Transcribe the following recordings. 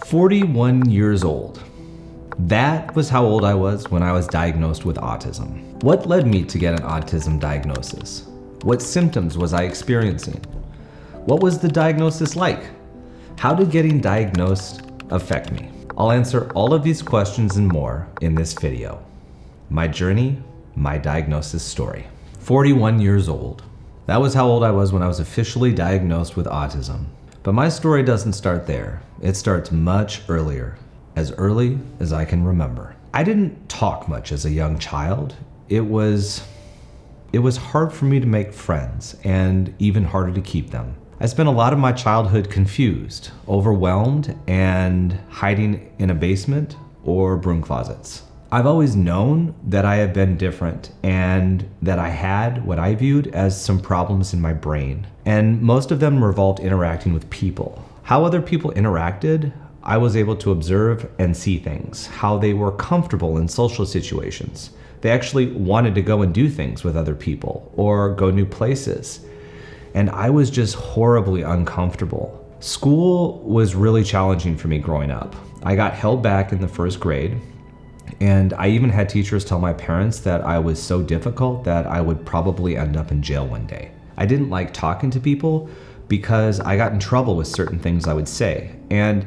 41 years old. That was how old I was when I was diagnosed with autism. What led me to get an autism diagnosis? What symptoms was I experiencing? What was the diagnosis like? How did getting diagnosed affect me? I'll answer all of these questions and more in this video. My journey, my diagnosis story. 41 years old. That was how old I was when I was officially diagnosed with autism. But my story doesn't start there. It starts much earlier, as early as I can remember. I didn't talk much as a young child. It was hard for me to make friends and even harder to keep them. I spent a lot of my childhood confused, overwhelmed, and hiding in a basement or broom closets. I've always known that I have been different and that I had what I viewed as some problems in my brain. And most of them revolved interacting with people. How other people interacted, I was able to observe and see things, how they were comfortable in social situations. They actually wanted to go and do things with other people or go new places. And I was just horribly uncomfortable. School was really challenging for me growing up. I got held back in the first grade. And I even had teachers tell my parents that I was so difficult that I would probably end up in jail one day. I didn't like talking to people because I got in trouble with certain things I would say, and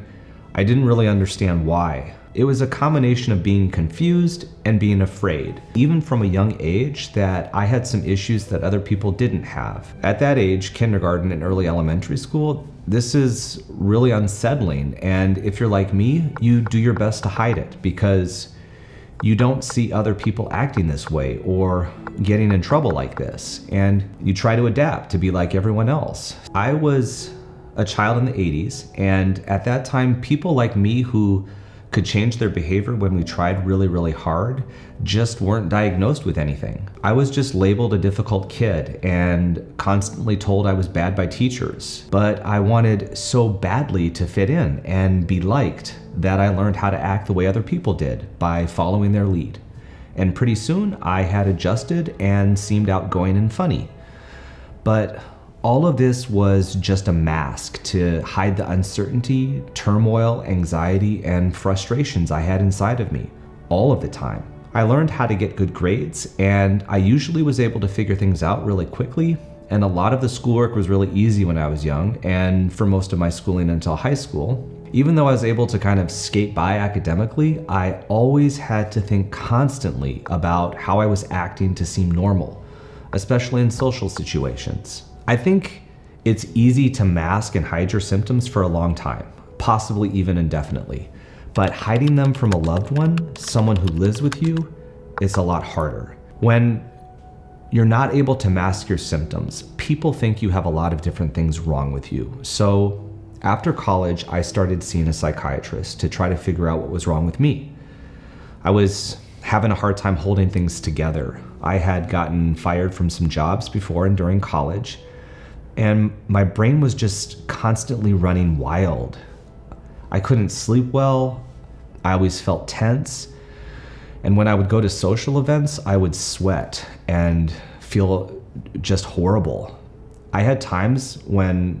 I didn't really understand why. It was a combination of being confused and being afraid, even from a young age, that I had some issues that other people didn't have. At that age, kindergarten and early elementary school, this is really unsettling, and if you're like me, you do your best to hide it because you don't see other people acting this way or getting in trouble like this, and you try to adapt to be like everyone else. I was a child in the 80s, and at that time, people like me who could change their behavior when we tried really, really hard just weren't diagnosed with anything. I was just labeled a difficult kid and constantly told I was bad by teachers. But I wanted so badly to fit in and be liked that I learned how to act the way other people did by following their lead. And pretty soon I had adjusted and seemed outgoing and funny. But all of this was just a mask to hide the uncertainty, turmoil, anxiety, and frustrations I had inside of me all of the time. I learned how to get good grades, and I usually was able to figure things out really quickly, and a lot of the schoolwork was really easy when I was young, and for most of my schooling until high school. Even though I was able to kind of skate by academically, I always had to think constantly about how I was acting to seem normal, especially in social situations. I think it's easy to mask and hide your symptoms for a long time, possibly even indefinitely. But hiding them from a loved one, someone who lives with you, it's a lot harder. When you're not able to mask your symptoms, people think you have a lot of different things wrong with you. So after college, I started seeing a psychiatrist to try to figure out what was wrong with me. I was having a hard time holding things together. I had gotten fired from some jobs before and during college, and my brain was just constantly running wild. I couldn't sleep well. I always felt tense. And when I would go to social events, I would sweat and feel just horrible. I had times when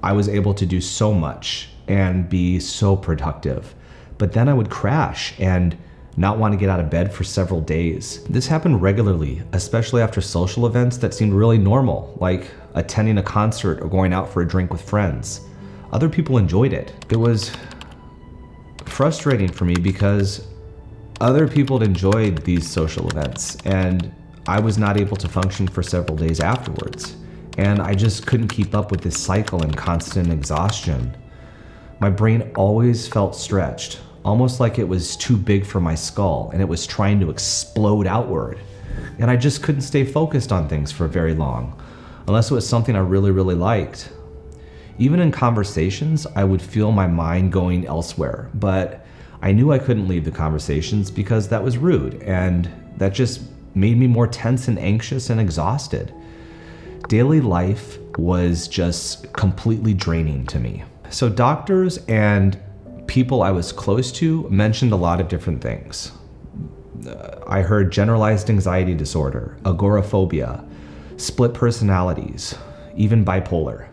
I was able to do so much and be so productive, but then I would crash and not want to get out of bed for several days. This happened regularly, especially after social events that seemed really normal, like attending a concert or going out for a drink with friends. Other people enjoyed it. It was frustrating for me because other people enjoyed these social events and I was not able to function for several days afterwards. And I just couldn't keep up with this cycle and constant exhaustion. My brain always felt stretched, almost like it was too big for my skull and it was trying to explode outward. And I just couldn't stay focused on things for very long, unless it was something I really, really liked. Even in conversations, I would feel my mind going elsewhere, but I knew I couldn't leave the conversations because that was rude, and that just made me more tense and anxious and exhausted. Daily life was just completely draining to me. So doctors and people I was close to mentioned a lot of different things. I heard generalized anxiety disorder, agoraphobia, split personalities, even bipolar.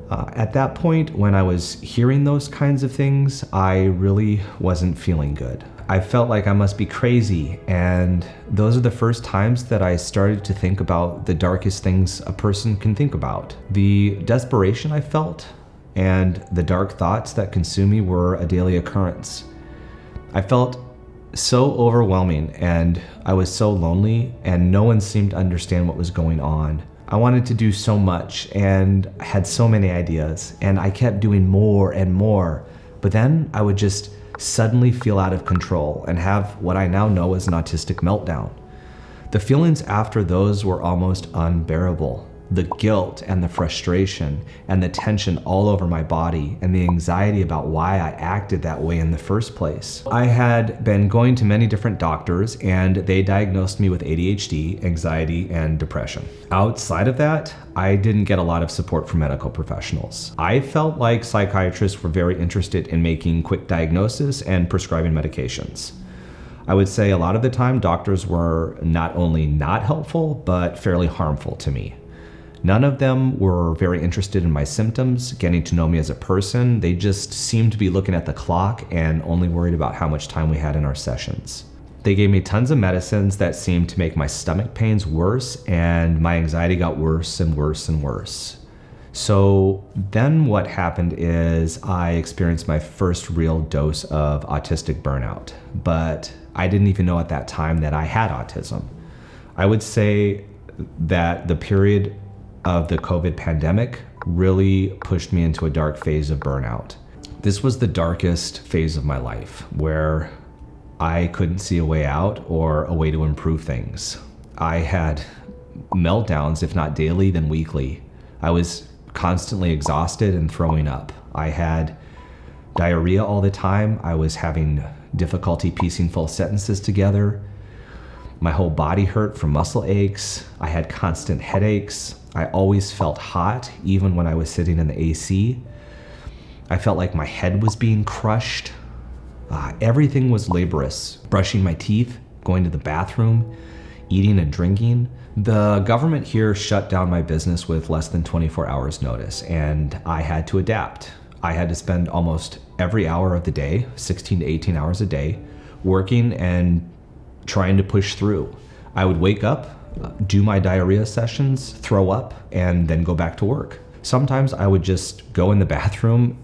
At that point, when I was hearing those kinds of things, I really wasn't feeling good. I felt like I must be crazy, and those are the first times that I started to think about the darkest things a person can think about. The desperation I felt and the dark thoughts that consumed me were a daily occurrence. I felt so overwhelming, and I was so lonely, and no one seemed to understand what was going on. I wanted to do so much and had so many ideas, and I kept doing more and more, but then I would just suddenly feel out of control and have what I now know as an autistic meltdown. The feelings after those were almost unbearable. The guilt and the frustration and the tension all over my body and the anxiety about why I acted that way in the first place. I had been going to many different doctors, and they diagnosed me with ADHD, anxiety, and depression. Outside of that, I didn't get a lot of support from medical professionals. I felt like psychiatrists were very interested in making quick diagnoses and prescribing medications. I would say a lot of the time doctors were not only not helpful, but fairly harmful to me. None of them were very interested in my symptoms, getting to know me as a person. They just seemed to be looking at the clock and only worried about how much time we had in our sessions. They gave me tons of medicines that seemed to make my stomach pains worse, and my anxiety got worse and worse and worse. So then what happened is I experienced my first real dose of autistic burnout, but I didn't even know at that time that I had autism. I would say that the period of the COVID pandemic really pushed me into a dark phase of burnout. This was the darkest phase of my life, where I couldn't see a way out or a way to improve things. I had meltdowns, if not daily, then weekly. I was constantly exhausted and throwing up. I had diarrhea all the time. I was having difficulty piecing full sentences together. My whole body hurt from muscle aches. I had constant headaches. I always felt hot, even when I was sitting in the AC. I felt like my head was being crushed. Everything was laborious. Brushing my teeth, going to the bathroom, eating and drinking. The government here shut down my business with less than 24 hours notice, and I had to adapt. I had to spend almost every hour of the day, 16 to 18 hours a day, working and trying to push through. I would wake up, do my diarrhea sessions, throw up, and then go back to work. Sometimes I would just go in the bathroom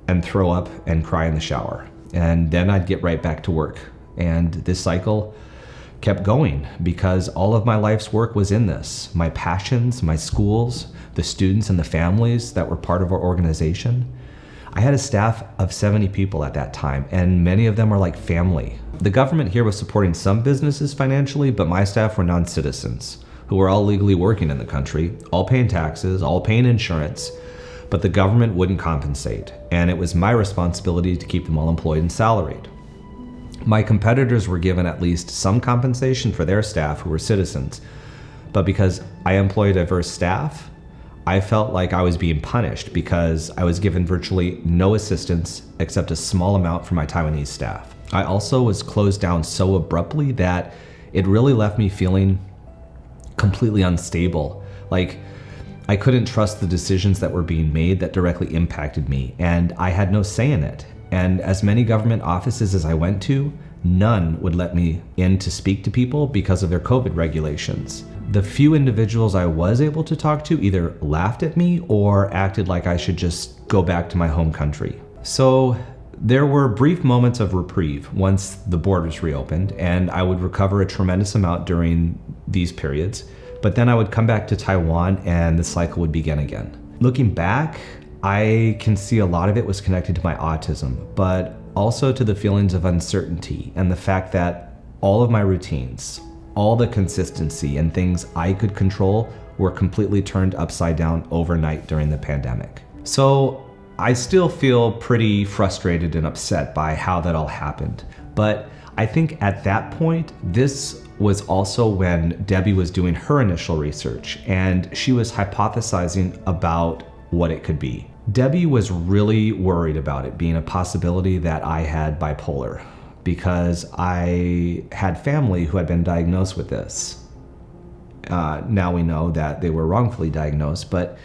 and throw up and cry in the shower. And then I'd get right back to work. And this cycle kept going because all of my life's work was in this. My passions, my schools, the students and the families that were part of our organization. I had a staff of 70 people at that time, and many of them were like family. The government here was supporting some businesses financially, but my staff were non-citizens who were all legally working in the country, all paying taxes, all paying insurance, but the government wouldn't compensate, and it was my responsibility to keep them all employed and salaried. My competitors were given at least some compensation for their staff who were citizens, but because I employed diverse staff, I felt like I was being punished because I was given virtually no assistance except a small amount for my Taiwanese staff. I also was closed down so abruptly that it really left me feeling completely unstable. Like I couldn't trust the decisions that were being made that directly impacted me, and I had no say in it. And as many government offices as I went to, none would let me in to speak to people because of their COVID regulations. The few individuals I was able to talk to either laughed at me or acted like I should just go back to my home country. So there were brief moments of reprieve once the borders reopened, and I would recover a tremendous amount during these periods, but then I would come back to Taiwan and the cycle would begin again. Looking back, I can see a lot of it was connected to my autism, but also to the feelings of uncertainty and the fact that all of my routines, all the consistency and things I could control were completely turned upside down overnight during the pandemic. So I still feel pretty frustrated and upset by how that all happened. But I think at that point, this was also when Debbie was doing her initial research and she was hypothesizing about what it could be. Debbie was really worried about it being a possibility that I had bipolar, because I had family who had been diagnosed with this. Now we know that they were wrongfully diagnosed, but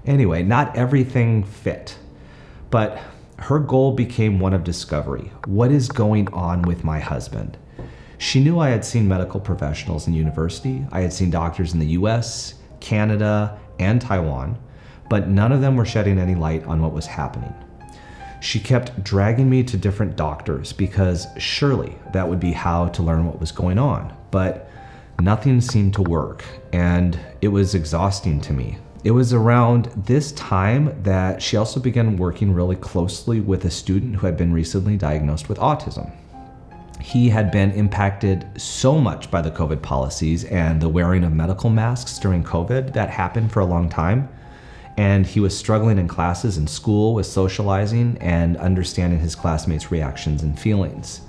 Anyway, not everything fit, but her goal became one of discovery. What is going on with my husband? She knew I had seen medical professionals in university. I had seen doctors in the US, Canada, and Taiwan, but none of them were shedding any light on what was happening. She kept dragging me to different doctors because surely that would be how to learn what was going on, but nothing seemed to work, and it was exhausting to me. It was around this time that she also began working really closely with a student who had been recently diagnosed with autism. He had been impacted so much by the COVID policies and the wearing of medical masks during COVID that happened for a long time. And he was struggling in classes and school with socializing and understanding his classmates' reactions and feelings.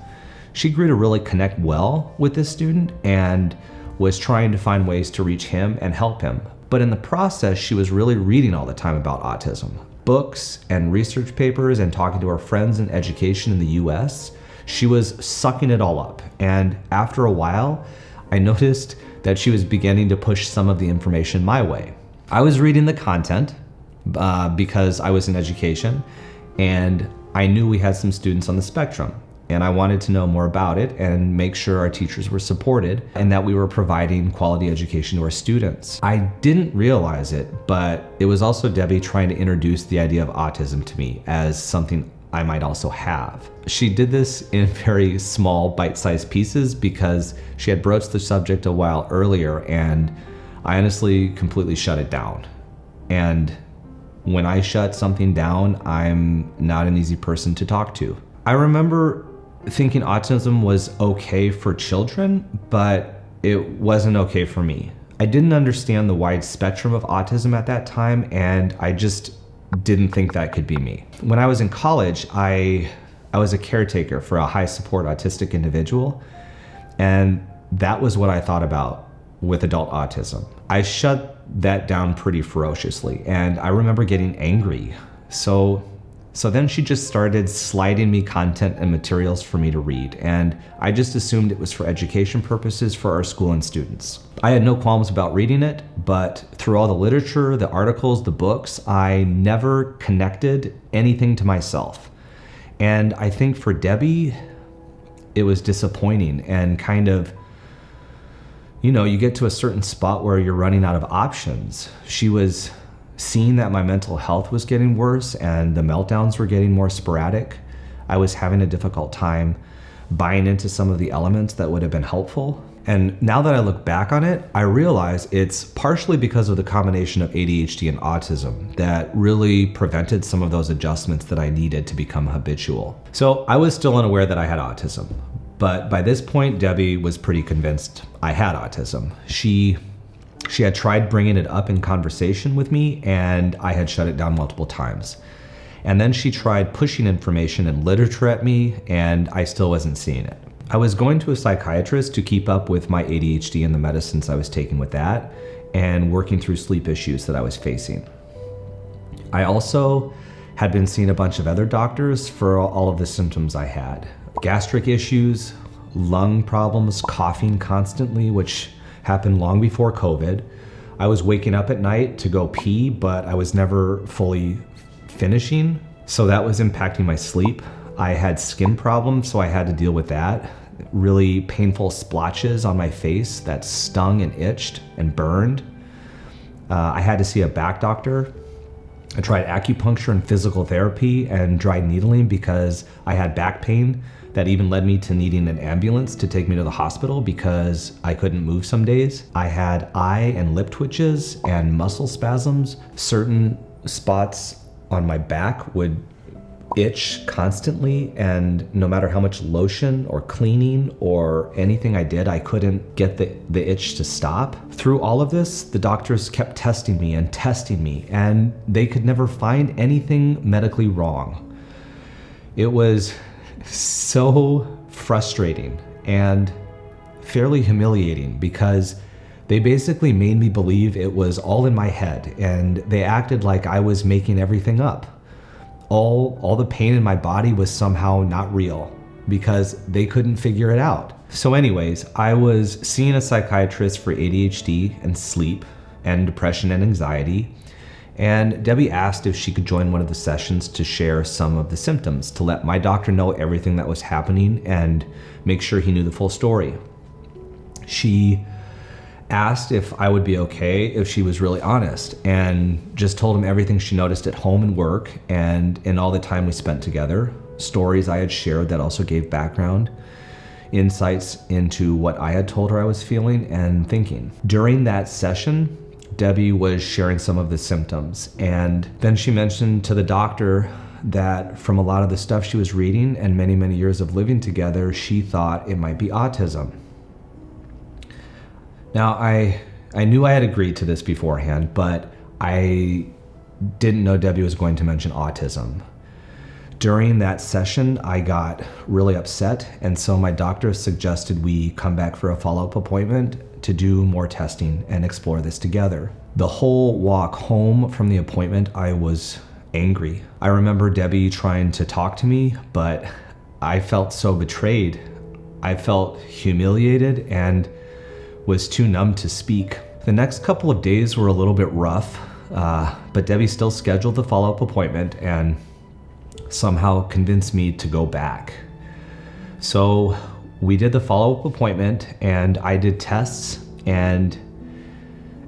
She grew to really connect well with this student and was trying to find ways to reach him and help him. But in the process, she was really reading all the time about autism, books and research papers, and talking to her friends in education in the US. She was sucking it all up. And after a while, I noticed that she was beginning to push some of the information my way. I was reading the content because I was in education, and I knew we had some students on the spectrum. And I wanted to know more about it and make sure our teachers were supported and that we were providing quality education to our students. I didn't realize it, but it was also Debby trying to introduce the idea of autism to me as something I might also have. She did this in very small bite-sized pieces because she had broached the subject a while earlier, and I honestly completely shut it down. And when I shut something down, I'm not an easy person to talk to. I remember thinking autism was okay for children, but it wasn't okay for me. I didn't understand the wide spectrum of autism at that time, and I just didn't think that could be me. When I was in college, I was a caretaker for a high support autistic individual, and that was what I thought about with adult autism. I shut that down pretty ferociously, and I remember getting angry. So then she just started sliding me content and materials for me to read, and I just assumed it was for education purposes for our school and students. I had no qualms about reading it, but through all the literature, the articles, the books, I never connected anything to myself. And I think for Debby, it was disappointing and kind of, you get to a certain spot where you're running out of options. She was seeing that my mental health was getting worse and the meltdowns were getting more sporadic. I was having a difficult time buying into some of the elements that would have been helpful. And now that I look back on it, I realize it's partially because of the combination of ADHD and autism that really prevented some of those adjustments that I needed to become habitual. So I was still unaware that I had autism, but by this point, Debby was pretty convinced I had autism. She had tried bringing it up in conversation with me, and I had shut it down multiple times. And then she tried pushing information and literature at me, and I still wasn't seeing it. I was going to a psychiatrist to keep up with my ADHD and the medicines I was taking with that, and working through sleep issues that I was facing. I also had been seeing a bunch of other doctors for all of the symptoms I had. Gastric issues, lung problems, coughing constantly, which happened long before COVID. I was waking up at night to go pee, but I was never fully finishing, so that was impacting my sleep. I had skin problems, so I had to deal with that. Really painful splotches on my face that stung and itched and burned. I had to see a back doctor. I tried acupuncture and physical therapy and dry needling because I had back pain that even led me to needing an ambulance to take me to the hospital because I couldn't move some days. I had eye and lip twitches and muscle spasms. Certain spots on my back would itch constantly, and no matter how much lotion or cleaning or anything I did, I couldn't get the itch to stop. Through all of this, the doctors kept testing me, and they could never find anything medically wrong. It was so frustrating and fairly humiliating because they basically made me believe it was all in my head, and they acted like I was making everything up. All the pain in my body was somehow not real because they couldn't figure it out. So anyways, I was seeing a psychiatrist for ADHD and sleep and depression and anxiety. And Debbie asked if she could join one of the sessions to share some of the symptoms, to let my doctor know everything that was happening and make sure he knew the full story. She asked if I would be okay if she was really honest, and just told him everything she noticed at home and work and in all the time we spent together, stories I had shared that also gave background, insights into what I had told her I was feeling and thinking. During that session, Debbie was sharing some of the symptoms, and then she mentioned to the doctor that from a lot of the stuff she was reading and many, many years of living together, she thought it might be autism. Now, I knew I had agreed to this beforehand, but I didn't know Debbie was going to mention autism. During that session, I got really upset, and so my doctor suggested we come back for a follow-up appointment to do more testing and explore this together. The whole walk home from the appointment, I was angry. I remember Debbie trying to talk to me, but I felt so betrayed. I felt humiliated and was too numb to speak. The next couple of days were a little bit rough, but Debbie still scheduled the follow-up appointment and somehow convinced me to go back. So we did the follow-up appointment and I did tests, and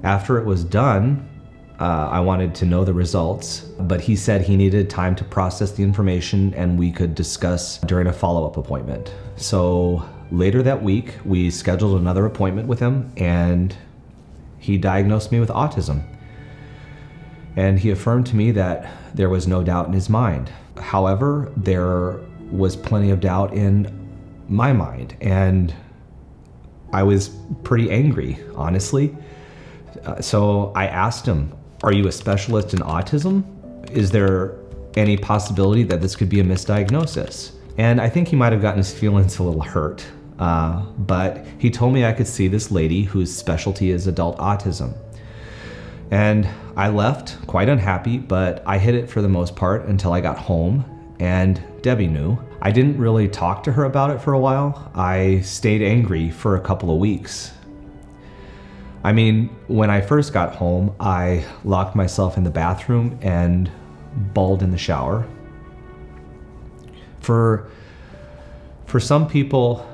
after it was done, I wanted to know the results, but he said he needed time to process the information and we could discuss during a follow-up appointment. So later that week, we scheduled another appointment with him and he diagnosed me with autism. And he affirmed to me that there was no doubt in his mind. However, there was plenty of doubt in my mind, and I was pretty angry, honestly. So I asked him, "Are you a specialist in autism? Is there any possibility that this could be a misdiagnosis?" And I think he might have gotten his feelings a little hurt, but he told me I could see this lady whose specialty is adult autism. And I left quite unhappy, but I hid it for the most part until I got home, and Debbie knew. I didn't really talk to her about it for a while. I stayed angry for a couple of weeks. I mean, when I first got home, I locked myself in the bathroom and bawled in the shower. For some people,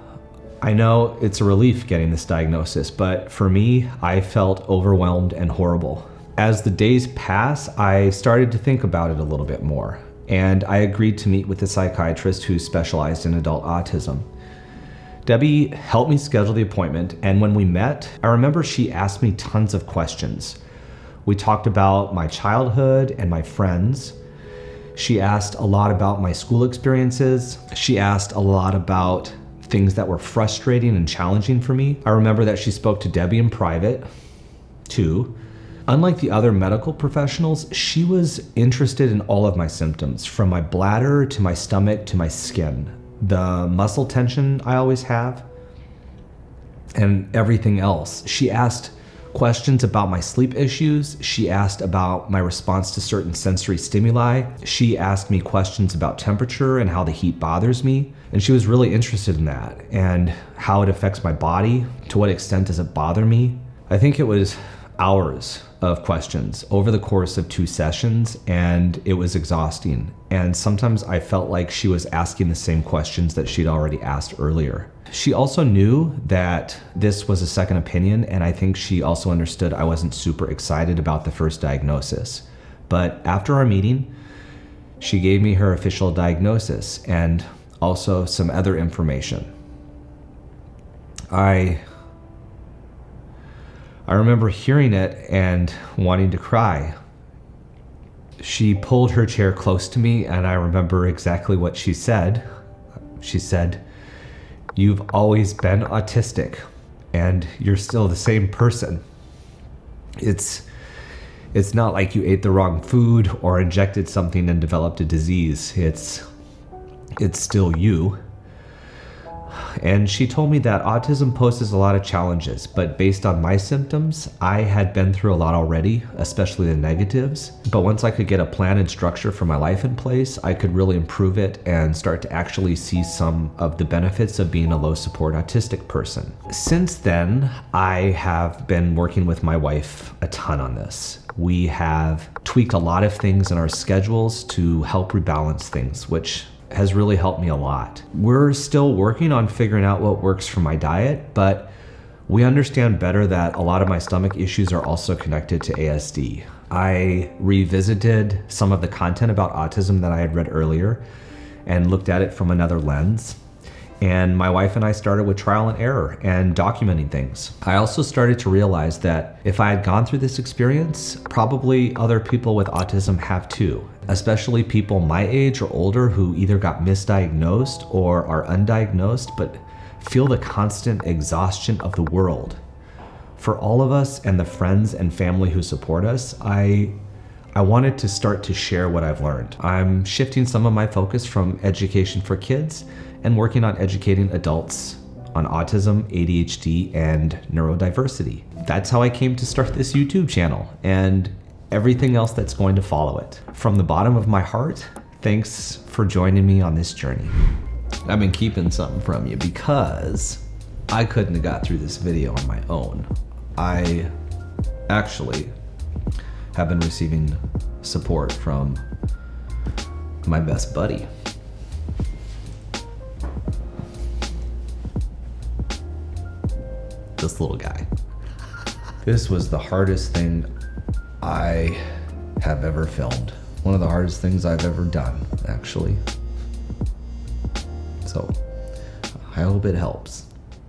I know it's a relief getting this diagnosis, but for me, I felt overwhelmed and horrible. As the days pass, I started to think about it a little bit more, and I agreed to meet with a psychiatrist who specialized in adult autism. Debbie helped me schedule the appointment, and when we met, I remember she asked me tons of questions. We talked about my childhood and my friends. She asked a lot about my school experiences. She asked a lot about things that were frustrating and challenging for me. I remember that she spoke to Debbie in private, too. Unlike the other medical professionals, she was interested in all of my symptoms, from my bladder to my stomach to my skin, the muscle tension I always have, and everything else. She asked questions about my sleep issues. She asked about my response to certain sensory stimuli. She asked me questions about temperature and how the heat bothers me. And she was really interested in that and how it affects my body. To what extent does it bother me? I think it was hours of questions over the course of 2 sessions, and it was exhausting. And sometimes I felt like she was asking the same questions that she'd already asked earlier. She also knew that this was a second opinion, and I think she also understood I wasn't super excited about the first diagnosis. But after our meeting, she gave me her official diagnosis and also some other information. I remember hearing it and wanting to cry. She pulled her chair close to me, and I remember exactly what she said. She said, "You've always been autistic, and you're still the same person. It's not like you ate the wrong food or injected something and developed a disease. It's still you." And she told me that autism poses a lot of challenges, but based on my symptoms, I had been through a lot already, especially the negatives. But once I could get a plan and structure for my life in place, I could really improve it and start to actually see some of the benefits of being a low support autistic person. Since then, I have been working with my wife a ton on this. We have tweaked a lot of things in our schedules to help rebalance things, which has really helped me a lot. We're still working on figuring out what works for my diet, but we understand better that a lot of my stomach issues are also connected to ASD. I revisited some of the content about autism that I had read earlier and looked at it from another lens. And my wife and I started with trial and error and documenting things. I also started to realize that if I had gone through this experience, probably other people with autism have too, especially people my age or older who either got misdiagnosed or are undiagnosed, but feel the constant exhaustion of the world. For all of us and the friends and family who support us, I wanted to start to share what I've learned. I'm shifting some of my focus from education for kids and working on educating adults on autism, ADHD, and neurodiversity. That's how I came to start this YouTube channel and everything else that's going to follow it. From the bottom of my heart, thanks for joining me on this journey. I've been keeping something from you because I couldn't have got through this video on my own. I actually have been receiving support from my best buddy. This little guy. This was the hardest thing I have ever filmed. One of the hardest things I've ever done, actually. So, I hope it helps.